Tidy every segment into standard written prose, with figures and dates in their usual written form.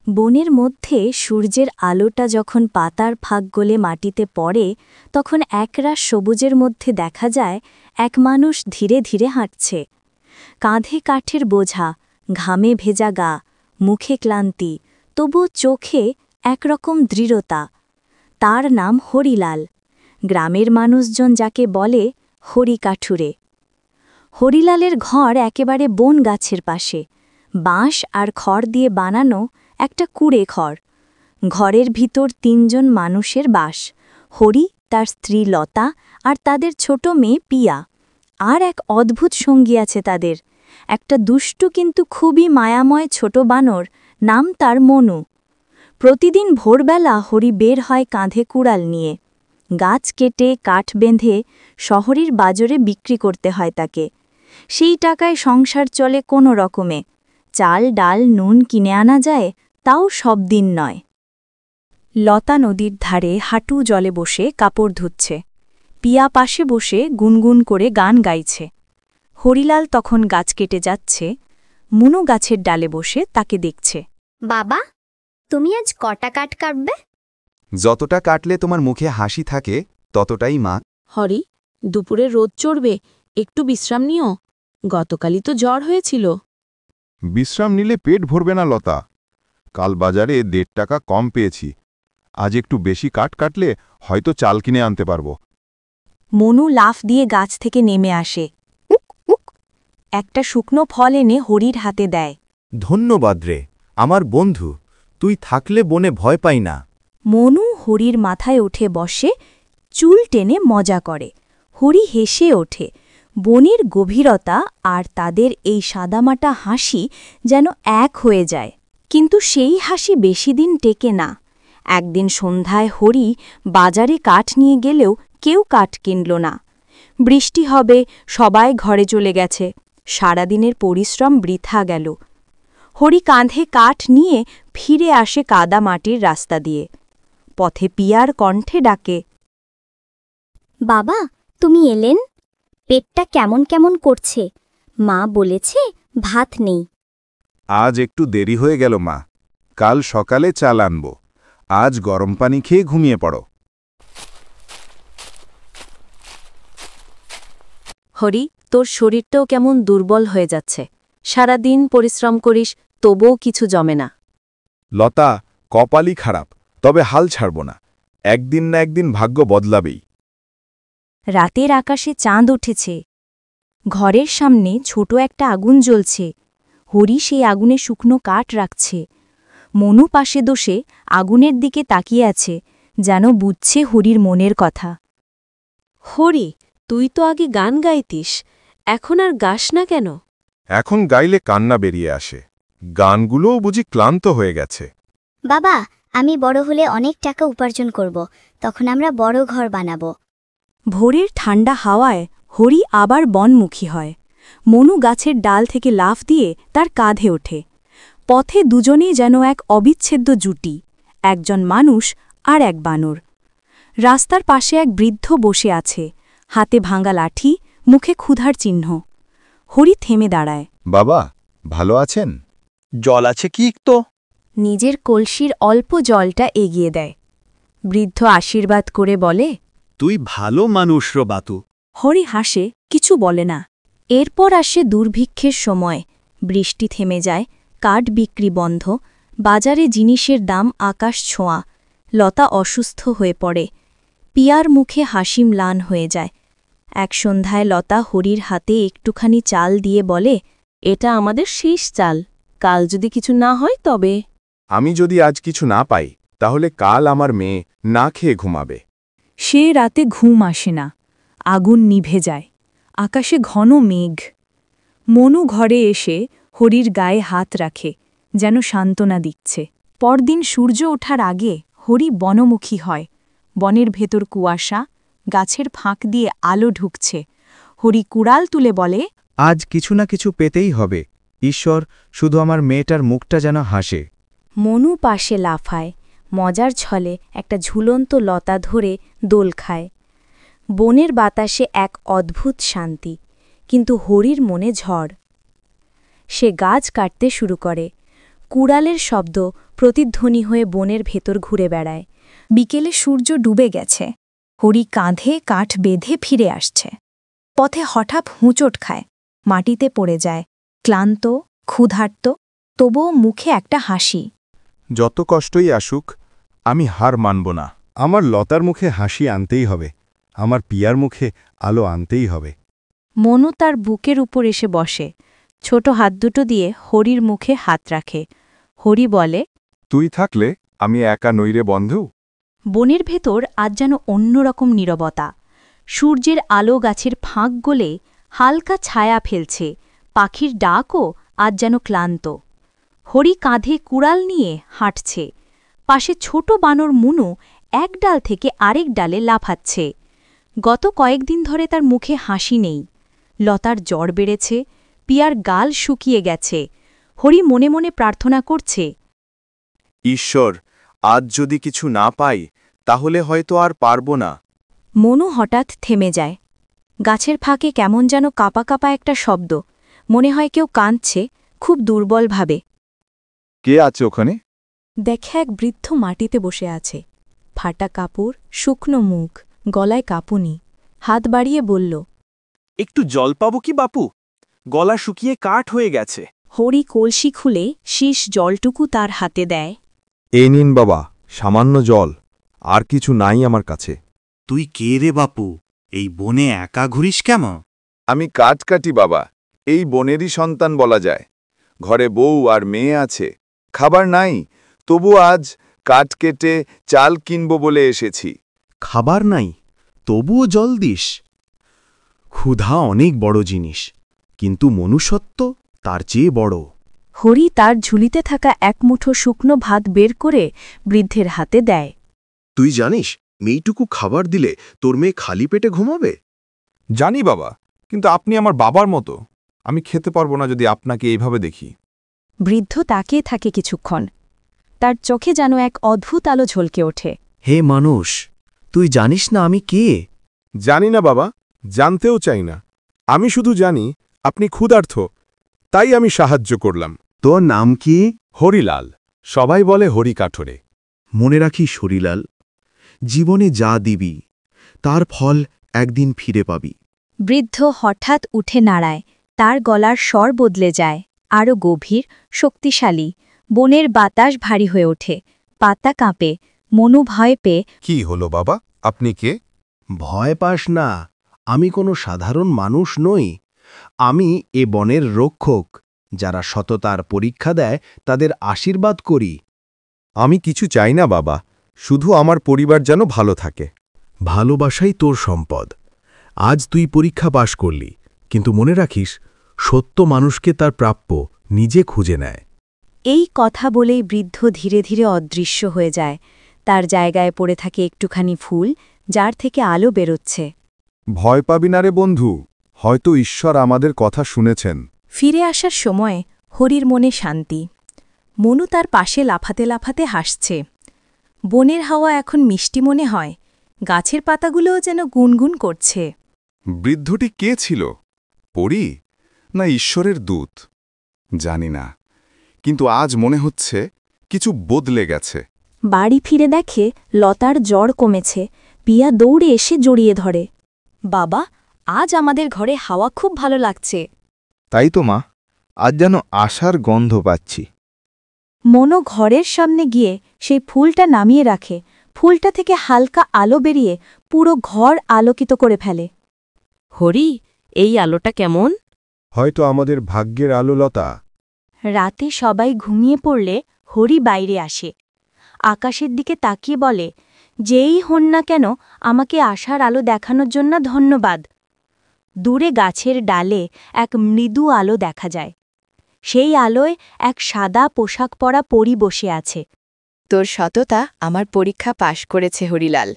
বনের মধ্যে সূর্যের আলোটা যখন পাতার ফাঁক গলে মাটিতে পড়ে তখন একরাশ সবুজের মধ্যে দেখা যায় এক মানুষ ধীরে ধীরে হাঁটছে। কাঁধে কাঠের বোঝা, ঘামে ভেজা গা, মুখে ক্লান্তি, তবু চোখে একরকম দৃঢ়তা। তার নাম হরিলাল। গ্রামের মানুষজন যাকে বলে হরিকাঠুরে। হরিলালের ঘর একেবারে বন গাছের পাশে, বাঁশ আর খড় দিয়ে বানানো একটা কুড়ে ঘর। ঘরের ভিতর ৩ জন মানুষের বাস, হরি, তার স্ত্রী লতা আর তাদের ছোট মেয়ে পিয়া। আর এক অদ্ভুত সঙ্গী আছে তাদের, একটা দুষ্টু কিন্তু খুবই মায়াময় ছোট বানর, নাম তার মনু। প্রতিদিন ভোরবেলা হরি বের হয় কাঁধে কুড়াল নিয়ে। গাছ কেটে কাঠ বেঁধে শহরের বাজারে বিক্রি করতে হয় তাকে। সেই টাকায় সংসার চলে কোনো রকমে। চাল ডাল নুন কিনে আনা যায়, তাও সব দিন নয়। লতা নদীর ধারে হাঁটু জলে বসে কাপড় ধুচ্ছে। পিয়া পাশে বসে গুনগুন করে গান গাইছে। হরিলাল তখন গাছ কেটে যাচ্ছে। মুনু গাছের ডালে বসে তাকে দেখছে। বাবা, তুমি আজ কটা কাঠ কাটবে? যতটা কাটলে তোমার মুখে হাসি থাকে ততটাই মা। হরি, দুপুরে রোদ চড়বে, একটু বিশ্রাম নিও। গতকালই তো জ্বর হয়েছিল। বিশ্রাম নিলে পেট ভরবে না লতা। কাল বাজারে ১.৫ টাকা কম পেয়েছি। আজ একটু বেশি কাঠ কাটলে হয়তো চাল কিনে আনতে পারব। মনু লাফ দিয়ে গাছ থেকে নেমে আসে। উক উক একটা শুকনো ফল এনে হরির হাতে দেয়। ধন্যবাদ রে, আমার বন্ধু। তুই থাকলে বনে ভয় পাই না। মনু হরির মাথায় উঠে বসে, চুল টেনে মজা করে। হরি হেসে ওঠে। বনের গভীরতা আর তাদের এই সাদামাটা হাসি যেন এক হয়ে যায়। কিন্তু সেই হাসি বেশি দিন টেকে না। একদিন সন্ধ্যায় হরি বাজারে কাঠ নিয়ে গেলেও কেউ কাঠ কিনল না। বৃষ্টি হবে, সবাই ঘরে চলে গেছে। সারাদিনের পরিশ্রম বৃথা গেল। হরি কাঁধে কাঠ নিয়ে ফিরে আসে কাদা মাটির রাস্তা দিয়ে। পথে পিয়ার কণ্ঠে ডাকে, বাবা, তুমি এলেন? পেটটা কেমন কেমন করছে। মা বলেছে ভাত নেই। আজ একটু দেরি হয়ে গেল মা। কাল সকালে চাল আনব। আজ গরম পানি খেয়ে ঘুমিয়ে পড়ো। হরি, তোর শরীরটাও কেমন দুর্বল হয়ে যাচ্ছে। সারাদিন পরিশ্রম করিস, তবুও কিছু জমে না। লতা, কপালই খারাপ, তবে হাল ছাড়ব না। একদিন না একদিন ভাগ্য বদলাবেই। রাতের আকাশে চাঁদ উঠেছে। ঘরের সামনে ছোট একটা আগুন জ্বলছে। হরি সেই আগুনে শুকনো কাঠ রাখছে। মনু পাশে দোষে আগুনের দিকে তাকিয়ে আছে, যেন বুঝছে হরির মনের কথা। হরি, তুই তো আগে গান গাইতিস, এখন আর গাস না কেন? এখন গাইলে কান্না বেরিয়ে আসে। গানগুলোও বুঝি ক্লান্ত হয়ে গেছে। বাবা, আমি বড় হলে অনেক টাকা উপার্জন করব, তখন আমরা বড় ঘর বানাবো। ভোরের ঠান্ডা হাওয়ায় হরি আবার বনমুখী হয়। মনু গাছের ডাল থেকে লাফ দিয়ে তার কাঁধে ওঠে। পথে দুজনেই যেন এক অবিচ্ছেদ্য জুটি, একজন মানুষ আর এক বানর। রাস্তার পাশে এক বৃদ্ধ বসে আছে, হাতে ভাঙা লাঠি, মুখে ক্ষুধার চিহ্ন। হরি থেমে দাঁড়ায়। বাবা, ভালো আছেন? জল আছে কি তো? নিজের কলসির অল্প জলটা এগিয়ে দেয়। বৃদ্ধ আশীর্বাদ করে বলে, তুই ভালো মানুষ র বাতু। হরি হাসে, কিছু বলে না। এরপর আসে দুর্ভিক্ষের সময়। বৃষ্টি থেমে যায়, কাঠ বিক্রি বন্ধ, বাজারে জিনিসের দাম আকাশ ছোঁয়া। লতা অসুস্থ হয়ে পড়ে। পিয়ার মুখে হাসি ম্লান হয়ে যায়। এক সন্ধ্যায় লতা হরির হাতে একটুখানি চাল দিয়ে বলে, এটা আমাদের শেষ চাল। কাল যদি কিছু না হয় তবে। আমি যদি আজ কিছু না পাই, তাহলে কাল আমার মেয়ে না খেয়ে ঘুমাবে। সে রাতে ঘুম আসে না। আগুন নিভে যায়। আকাশে ঘন মেঘ। মনু ঘরে এসে হরির গায়ে হাত রাখে, যেন সান্ত্বনা দিচ্ছে। পরদিন সূর্য ওঠার আগে হরি বনমুখী হয়। বনের ভেতর কুয়াশা, গাছের ফাঁক দিয়ে আলো ঢুকছে। হরি কুড়াল তুলে বলে, আজ কিছু না কিছু পেতেই হবে। ঈশ্বর, শুধু আমার মেয়েটার মুখটা যেন হাসে। মনু পাশে লাফায়, মজার ছলে একটা ঝুলন্ত লতা ধরে দোল খায়। বনের বাতাসে এক অদ্ভুত শান্তি, কিন্তু হরির মনে ঝড়। সে গাছ কাটতে শুরু করে। কুড়ালের শব্দ প্রতিধ্বনি হয়ে বনের ভেতর ঘুরে বেড়ায়। বিকেলে সূর্য ডুবে গেছে। হরি কাঁধে কাঠ বেঁধে ফিরে আসছে। পথে হঠাৎ হুঁচট খায়, মাটিতে পড়ে যায়, ক্লান্ত, ক্ষুধার্ত, তবুও মুখে একটা হাসি। যত কষ্টই আসুক, আমি হার মানব না। আমার লতার মুখে হাসি আনতেই হবে, আমার পিয়ার মুখে আলো আনতেই হবে। মনু তার বুকের উপর এসে বসে, ছোট হাত দুটো দিয়ে হরির মুখে হাত রাখে। হরি বলে, তুই থাকলে আমি একা নইরে বন্ধু। বনের ভেতর আজ যেন অন্যরকম নীরবতা। সূর্যের আলো গাছের ফাঁক গলে হালকা ছায়া ফেলছে, পাখির ডাকও আজ যেন ক্লান্ত। হরি কাঁধে কুড়াল নিয়ে হাঁটছে। পাশে ছোট বানর মুনু এক ডাল থেকে আরেক ডালে লাফাচ্ছে। গত কয়েকদিন ধরে তার মুখে হাসি নেই। লতার জ্বর বেড়েছে, পিয়ার গাল শুকিয়ে গেছে। হরি মনে মনে প্রার্থনা করছে, ঈশ্বর, আজ যদি কিছু না পাই তাহলে হয়তো আর পারব না। মনু হঠাৎ থেমে যায়। গাছের ফাঁকে কেমন যেন কাঁপা কাঁপা একটা শব্দ। মনে হয় কেউ কাঁদছে, খুব দুর্বলভাবে। কে আছে ওখানে? দেখে এক বৃদ্ধ মাটিতে বসে আছে। ফাটা কাপড়, শুকনো মুখ, গলায় কাঁপুনি। হাত বাড়িয়ে বলল, একটু জল পাবো কি বাপু? গলা শুকিয়ে কাঠ হয়ে গেছে। হরি কলসি খুলে শীষ জলটুকু তার হাতে দেয়। এই নিন বাবা, সামান্য জল, আর কিছু নাই আমার কাছে। তুই কে রে বাপু? এই বনে একা ঘুরিস কেমন? আমি কাঠ কাটি বাবা, এই বনেরই সন্তান বলা যায়। ঘরে বউ আর মেয়ে আছে, খাবার নাই, তবু আজ কাঠ কেটে চাল কিনব বলে এসেছি। খাবার নাই, তবুও জল দিস? ক্ষুধা অনেক বড় জিনিস, কিন্তু মনুষ্যত্ব তার চেয়ে বড়। হরি তার ঝুলিতে থাকা এক মুঠো শুকনো ভাত বের করে বৃদ্ধের হাতে দেয়। তুই জানিস, মেয়েটুকু খাবার দিলে তোর মেয়ে খালি পেটে ঘুমাবে? জানি বাবা, কিন্তু আপনি আমার বাবার মতো। আমি খেতে পারবো না যদি আপনাকে এইভাবে দেখি। বৃদ্ধ তাকিয়ে থাকে কিছুক্ষণ। তার চোখে যেন এক অদ্ভুত আলো ঝলকে ওঠে। হে মানুষ, তুই জানিস না আমি কে? জানি না বাবা, জানতেও চাই না। আমি শুধু জানি আপনি ক্ষুধার্ত, তাই আমি সাহায্য করলাম। তোর নাম কি? হরিলাল, সবাই বলে হরি কাঠরে। মনে রাখিস হরিলাল, জীবনে যা দিবি তার ফল একদিন ফিরে পাবি। বৃদ্ধ হঠাৎ উঠে নাড়ায়। তার গলার স্বর বদলে যায়, আরও গভীর, শক্তিশালী। বনের বাতাস ভারী হয়ে ওঠে, পাতা কাঁপে। মনু ভয় পেয়ে, কি হলো বাবা, আপনি কে? ভয় পাস না, আমি কোনো সাধারণ মানুষ নই। আমি এ বনের রক্ষক। যারা সততার পরীক্ষা দেয় তাদের আশীর্বাদ করি। আমি কিছু চাই না বাবা, শুধু আমার পরিবার যেন ভালো থাকে। ভালোবাসাই তোর সম্পদ। আজ তুই পরীক্ষা পাশ করলি, কিন্তু মনে রাখিস, সত্য মানুষকে তার প্রাপ্য নিজে খুঁজে নেয়। এই কথা বলেই বৃদ্ধ ধীরে ধীরে অদৃশ্য হয়ে যায়। তার জায়গায় পড়ে থাকে একটুখানি ফুল, যার থেকে আলো বেরোচ্ছে। ভয় পাবি না রে বন্ধু, হয়তো ঈশ্বর আমাদের কথা শুনেছেন। ফিরে আসার সময় হরির মনে শান্তি। মনু তার পাশে লাফাতে লাফাতে হাসছে। বনের হাওয়া এখন মিষ্টি মনে হয়, গাছের পাতাগুলোও যেন গুনগুন করছে। বৃদ্ধটি কে ছিল? পরী না ঈশ্বরের দূত? জানি না, কিন্তু আজ মনে হচ্ছে কিছু বদলে গেছে। বাড়ি ফিরে দেখে লতার জ্বর কমেছে। পিয়া দৌড়ে এসে জড়িয়ে ধরে। বাবা, আজ আমাদের ঘরে হাওয়া খুব ভালো লাগছে। তাই তো মা, আজ যেন আশার গন্ধ পাচ্ছি। মনো ঘরের সামনে গিয়ে সেই ফুলটা নামিয়ে রাখে। ফুলটা থেকে হালকা আলো বেরিয়ে পুরো ঘর আলোকিত করে ফেলে। হরি, এই আলোটা কেমন? হয়তো আমাদের ভাগ্যের আলো লতা। রাতে সবাই ঘুমিয়ে পড়লে হরি বাইরে আসে। আকাশের দিকে তাকিয়ে বলে, যেই হন না কেন, আমাকে আশার আলো দেখানোর জন্য ধন্যবাদ। দূরে গাছের ডালে এক মৃদু আলো দেখা যায়। সেই আলোয় এক সাদা পোশাক পরা পরী বসে আছে। তোর সততা আমার পরীক্ষা পাশ করেছে হরিলাল।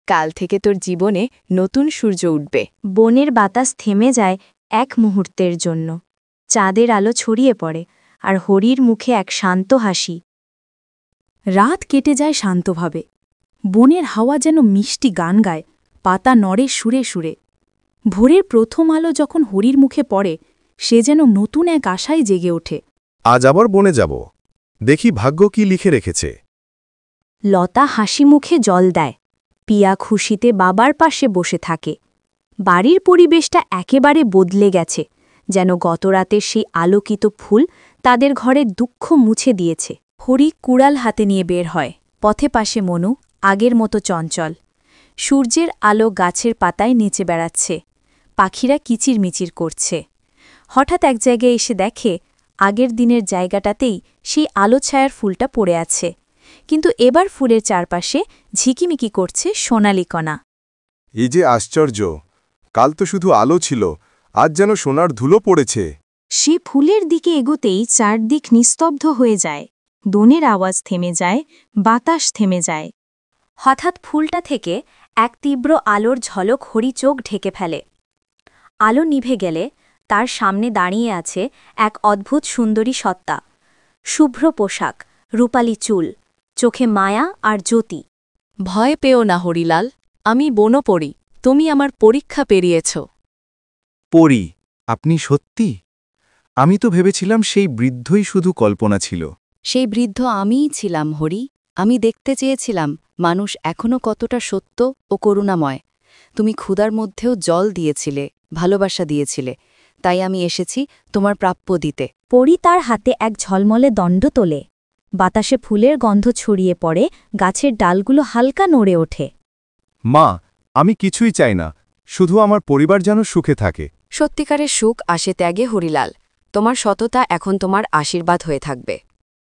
কাল থেকে তোর জীবনে নতুন সূর্য উঠবে। বনের বাতাস থেমে যায় এক মুহূর্তের জন্য। চাঁদের আলো ছড়িয়ে পড়ে, আর হরির মুখে এক শান্ত হাসি। রাত কেটে যায় শান্তভাবে। বনের হাওয়া যেন মিষ্টি গান গায়, পাতা নড়ে সুরে সুরে। ভোরের প্রথম আলো যখন হরির মুখে পড়ে, সে যেন নতুন এক আশায় জেগে ওঠে। আজ আবার বনে যাব, দেখি ভাগ্য কি লিখে রেখেছে। লতা হাসি মুখে জল দেয়। পিয়া খুশিতে বাবার পাশে বসে থাকে। বাড়ির পরিবেশটা একেবারে বদলে গেছে, যেন গতরাতের সেই আলোকিত ফুল তাদের ঘরের দুঃখ মুছে দিয়েছে। হরি কুড়াল হাতে নিয়ে বের হয়। পথে পাশে মনু, আগের মতো চঞ্চল। সূর্যের আলো গাছের পাতায় নেচে বেড়াচ্ছে। পাখিরা কিচিরমিচির করছে। হঠাৎ এক জায়গায় এসে দেখে আগের দিনের জায়গাটাতেই সেই আলো ছায়ার ফুলটা পড়ে আছে, কিন্তু এবার ফুলের চারপাশে ঝিকিমিকি করছে সোনালি কণা। এই যে আশ্চর্য, কাল তো শুধু আলো ছিল, আজ যেন সোনার ধুলো পড়েছে। সে ফুলের দিকে এগোতেই চারদিক নিস্তব্ধ হয়ে যায়। দোনের আওয়াজ থেমে যায়, বাতাস থেমে যায়। হঠাৎ ফুলটা থেকে এক তীব্র আলোর ঝলক হরি চোখ ঢেকে ফেলে। আলো নিভে গেলে তার সামনে দাঁড়িয়ে আছে এক অদ্ভুত সুন্দরী সত্তা। শুভ্র পোশাক, রূপালি চুল, চোখে মায়া আর জ্যোতি। ভয় পেও না হরিলাল, আমি বনপরি, তুমি আমার পরীক্ষা পেরিয়েছ। পরি, আপনি সত্যি? আমি তো ভেবেছিলাম সেই বৃদ্ধই শুধু কল্পনা ছিল। সেই বৃদ্ধ আমিই ছিলাম হরি। আমি দেখতে চেয়েছিলাম মানুষ এখনও কতটা সত্য ও করুণাময়। তুমি ক্ষুধার মধ্যেও জল দিয়েছিলে, ভালোবাসা দিয়েছিলে, তাই আমি এসেছি তোমার প্রাপ্য দিতে। পরি তার হাতে এক ঝলমলে দণ্ড তোলে। বাতাসে ফুলের গন্ধ ছড়িয়ে পড়ে, গাছের ডালগুলো হালকা নড়ে ওঠে। মা, আমি কিছুই চাই না, শুধু আমার পরিবার যেন সুখে থাকে। সত্যিকারের সুখ আসে ত্যাগে হরিলাল। তোমার সততা এখন তোমার আশীর্বাদ হয়ে থাকবে।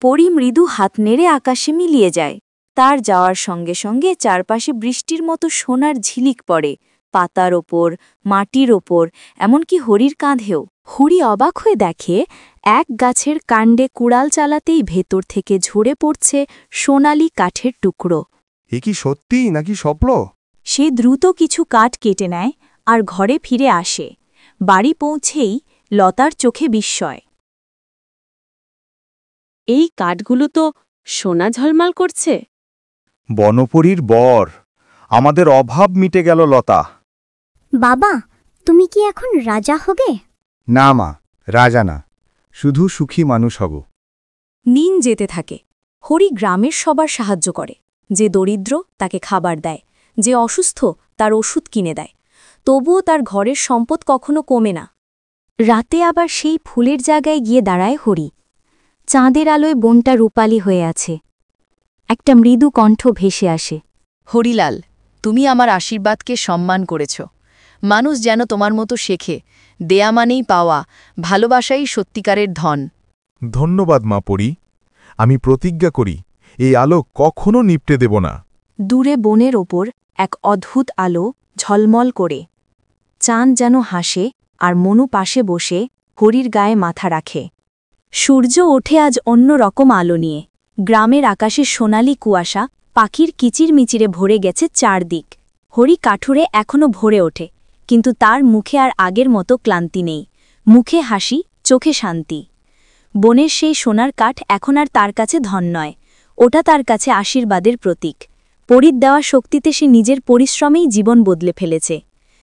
পরি মৃদু হাত নেড়ে আকাশে মিলিয়ে যায়। তার যাওয়ার সঙ্গে সঙ্গে চারপাশে বৃষ্টির মতো সোনার ঝিলিক পড়ে, পাতার ওপর, মাটির ওপর, এমনকি হরির কাঁধেও। হরি অবাক হয়ে দেখে এক গাছের কাণ্ডে কুড়াল চালাতেই ভেতর থেকে ঝরে পড়ছে সোনালি কাঠের টুকরো। এ কি সত্যি নাকি স্বপ্ন? সে দ্রুত কিছু কাঠ কেটে নেয় আর ঘরে ফিরে আসে। বাড়ি পৌঁছেই লতার চোখে বিস্ময়। এই কাঠগুলো তো সোনা ঝলমাল করছে। বনপরীর বর, আমাদের অভাব মিটে গেল লতা। বাবা, তুমি কি এখন রাজা হবে? না মা, রাজা না, শুধু সুখী মানুষ হব। দিন যেতে থাকে। হরি গ্রামের সবার সাহায্য করে। যে দরিদ্র তাকে খাবার দেয়, যে অসুস্থ তার ওষুধ কিনে দেয়। তবুও তার ঘরের সম্পদ কখনো কমে না। রাতে আবার সেই ফুলের জায়গায় গিয়ে দাঁড়ায় হরি। চাঁদের আলোয় বনটা রূপালি হয়ে আছে। একটা মৃদু কণ্ঠ ভেসে আসে। হরিলাল, তুমি আমার আশীর্বাদকে সম্মান করেছ। মানুষ যেন তোমার মতো শেখে, দেয়া মানেই পাওয়া, ভালোবাসাই সত্যিকারের ধন। ধন্যবাদ মা পরি, আমি প্রতিজ্ঞা করি এই আলো কখনো নিপটে দেব না। দূরে বনের ওপর এক অদ্ভুত আলো ঝলমল করে। চাঁদ যেন হাসে, আর মনু পাশে বসে হরির গায়ে মাথা রাখে। সূর্য ওঠে আজ অন্য রকম আলো নিয়ে। গ্রামের আকাশে সোনালি কুয়াশা, পাখির কিচিরমিচিরে ভরে গেছে চারদিক। হরি কাঠুরে এখনো ভরে ওঠে, কিন্তু তার মুখে আর আগের মতো ক্লান্তি নেই। মুখে হাসি, চোখে শান্তি। বনের সেই সোনার কাঠ এখন আর তার কাছে ধন নয়, ওটা তার কাছে আশীর্বাদের প্রতীক। পরির দেওয়া শক্তিতে সে নিজের পরিশ্রমেই জীবন বদলে ফেলেছে।